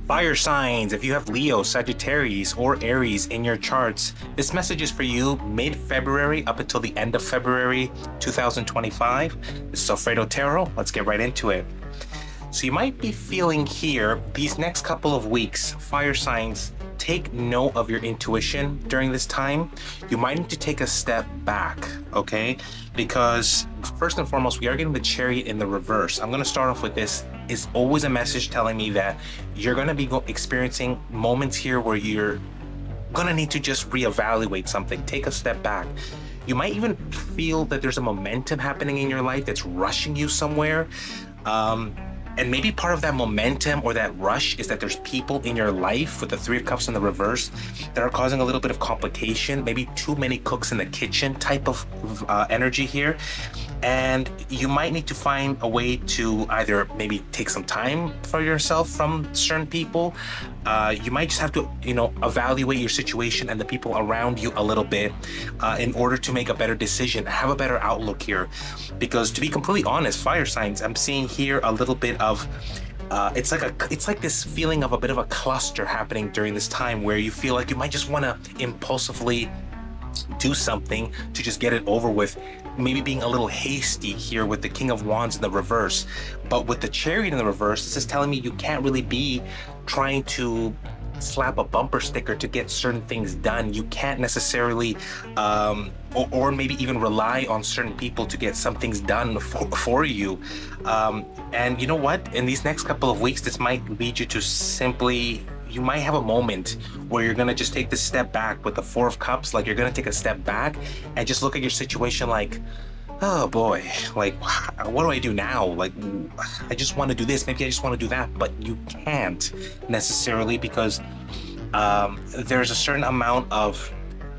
Fire signs, if you have Leo, Sagittarius, or Aries in your charts, this message is for you mid-February up until the end of February 2025. This is Alfredo Tarot. Let's get right into it. So you might be feeling here these next couple of weeks, fire signs, take note of your intuition during this time. You might need to take a step back, okay? Because first and foremost, we are getting the Chariot in the reverse. I'm going to start off with this. Is always a message telling me that you're going to be experiencing moments here where you're going to need to just reevaluate something, take a step back. You might even feel that there's a momentum happening in your life that's rushing you somewhere. And maybe part of that momentum or that rush is that there's people in your life with the Three of Cups in the reverse that are causing a little bit of complication, maybe too many cooks in the kitchen type of energy here. And you might need to find a way to either maybe take some time for yourself from certain people. You might just have to, evaluate your situation and the people around you a little bit in order to make a better decision, have a better outlook here. Because to be completely honest, fire signs, I'm seeing here a little bit of it's like this feeling of a bit of a cluster happening during this time where you feel like you might just want to impulsively do something to just get it over with, maybe being a little hasty here with the King of Wands in the reverse. But with the Chariot in the reverse, this is telling me you can't really be trying to slap a bumper sticker to get certain things done. You can't necessarily or maybe even rely on certain people to get some things done for you. And you know what, in these next couple of weeks, this might lead you to simply, you might have a moment where you're going to just take this step back with the Four of Cups. Like, you're going to take a step back and just look at your situation like, oh boy, like, what do I do now? Like, I just want to do this, maybe I just want to do that, but you can't necessarily, because there's a certain amount of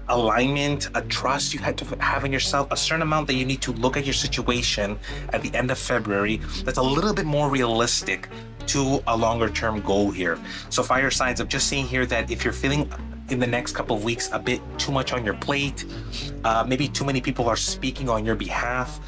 alignment, a trust you had to have in yourself, a certain amount that you need to look at your situation at the end of February that's a little bit more realistic to a longer term goal here. So fire signs, I'm just seeing here that if you're feeling in the next couple of weeks a bit too much on your plate, maybe too many people are speaking on your behalf,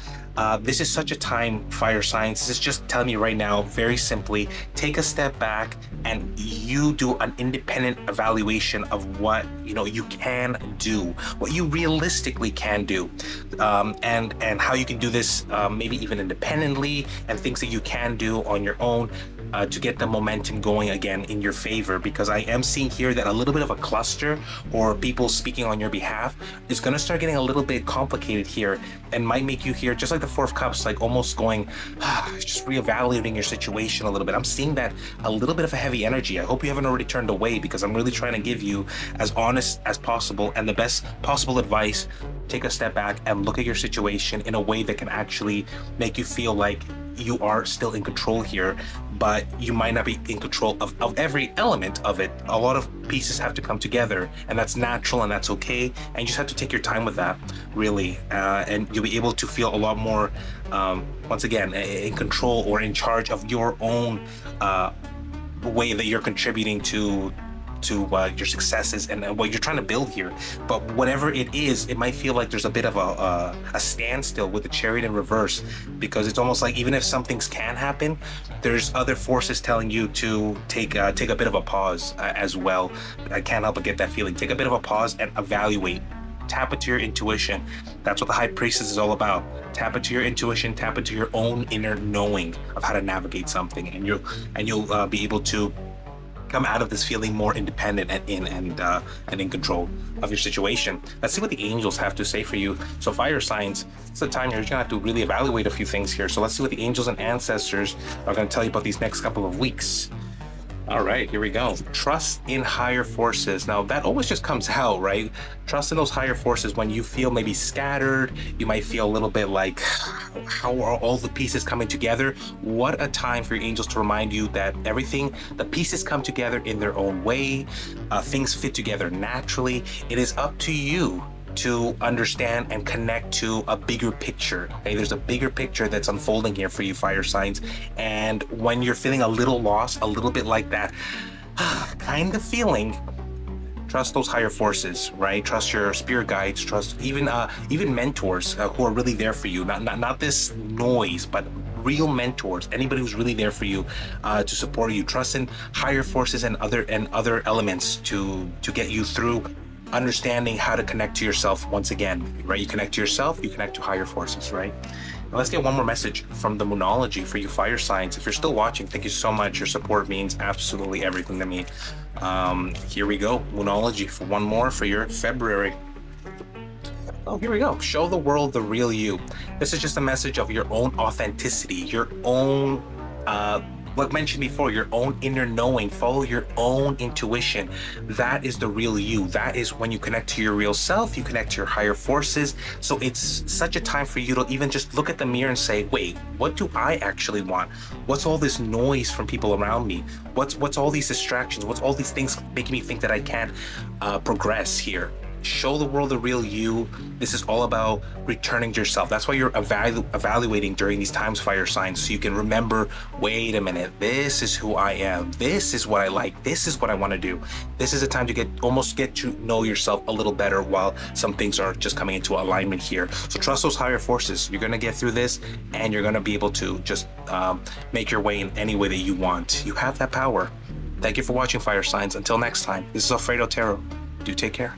this is such a time, fire signs. This is just telling me right now, very simply, take a step back and you do an independent evaluation of what you can do, what you realistically can do, and how you can do this, maybe even independently, and things that you can do on your own. To get the momentum going again in your favor, because I am seeing here that a little bit of a cluster or people speaking on your behalf is going to start getting a little bit complicated here, and might make you here, just like the Four of Cups, like almost going, just reevaluating your situation a little bit. I'm seeing that a little bit of a heavy energy. I hope you haven't already turned away, because I'm really trying to give you as honest as possible and the best possible advice. Take a step back and look at your situation in a way that can actually make you feel like you are still in control here, but you might not be in control of every element of it. A lot of pieces have to come together, and that's natural and that's okay. And you just have to take your time with that, really. And you'll be able to feel a lot more, once again, in control or in charge of your own way that you're contributing to your successes and what you're trying to build here. But whatever it is, it might feel like there's a bit of a standstill with the Chariot in reverse, because it's almost like even if some things can happen, there's other forces telling you to take a bit of a pause as well. I can't help but get that feeling. Take a bit of a pause and evaluate. Tap into your intuition. That's what the High Priestess is all about. Tap into your intuition, tap into your own inner knowing of how to navigate something, and you'll be able to come out of this feeling more independent and in control of your situation. Let's see what the angels have to say for you. So fire signs, it's a time you're gonna have to really evaluate a few things here. So let's see what the angels and ancestors are gonna tell you about these next couple of weeks. All right, here we go. Trust in higher forces. Now, that always just comes out, right? Trust in those higher forces when you feel maybe scattered. You might feel a little bit like, how are all the pieces coming together? What a time for your angels to remind you that everything, the pieces come together in their own way. Things fit together naturally. It is up to you to understand and connect to a bigger picture. Okay, there's a bigger picture that's unfolding here for you, fire signs. And when you're feeling a little lost, a little bit like that kind of feeling, trust those higher forces, right? Trust your spirit guides, trust even mentors who are really there for you. Not this noise, but real mentors, anybody who's really there for you, to support you. Trust in higher forces and other elements to get you through understanding how to connect to yourself once again, right? You connect to yourself, you connect to higher forces, right? Now let's get one more message from the Moonology for you fire signs. If you're still watching, thank you so much. Your support means absolutely everything to me. Here we go. Moonology for one more for your February. Oh, here we go. Show the world the real you. This is just a message of your own authenticity, your own, like mentioned before, your own inner knowing. Follow your own intuition. That is the real you. That is when you connect to your real self, you connect to your higher forces. So it's such a time for you to even just look at the mirror and say, wait, what do I actually want? What's all this noise from people around me? What's all these distractions? What's all these things making me think that I can't progress here? Show the world the real you. This is all about returning to yourself. That's why you're evaluating during these times, fire signs, so you can remember, wait a minute, this is who I am. This is what I like. This is what I want to do. This is a time to almost get to know yourself a little better while some things are just coming into alignment here. So trust those higher forces. You're going to get through this, and you're going to be able to just make your way in any way that you want. You have that power. Thank you for watching, fire signs. Until next time, this is Alfredo Tarot. Do take care.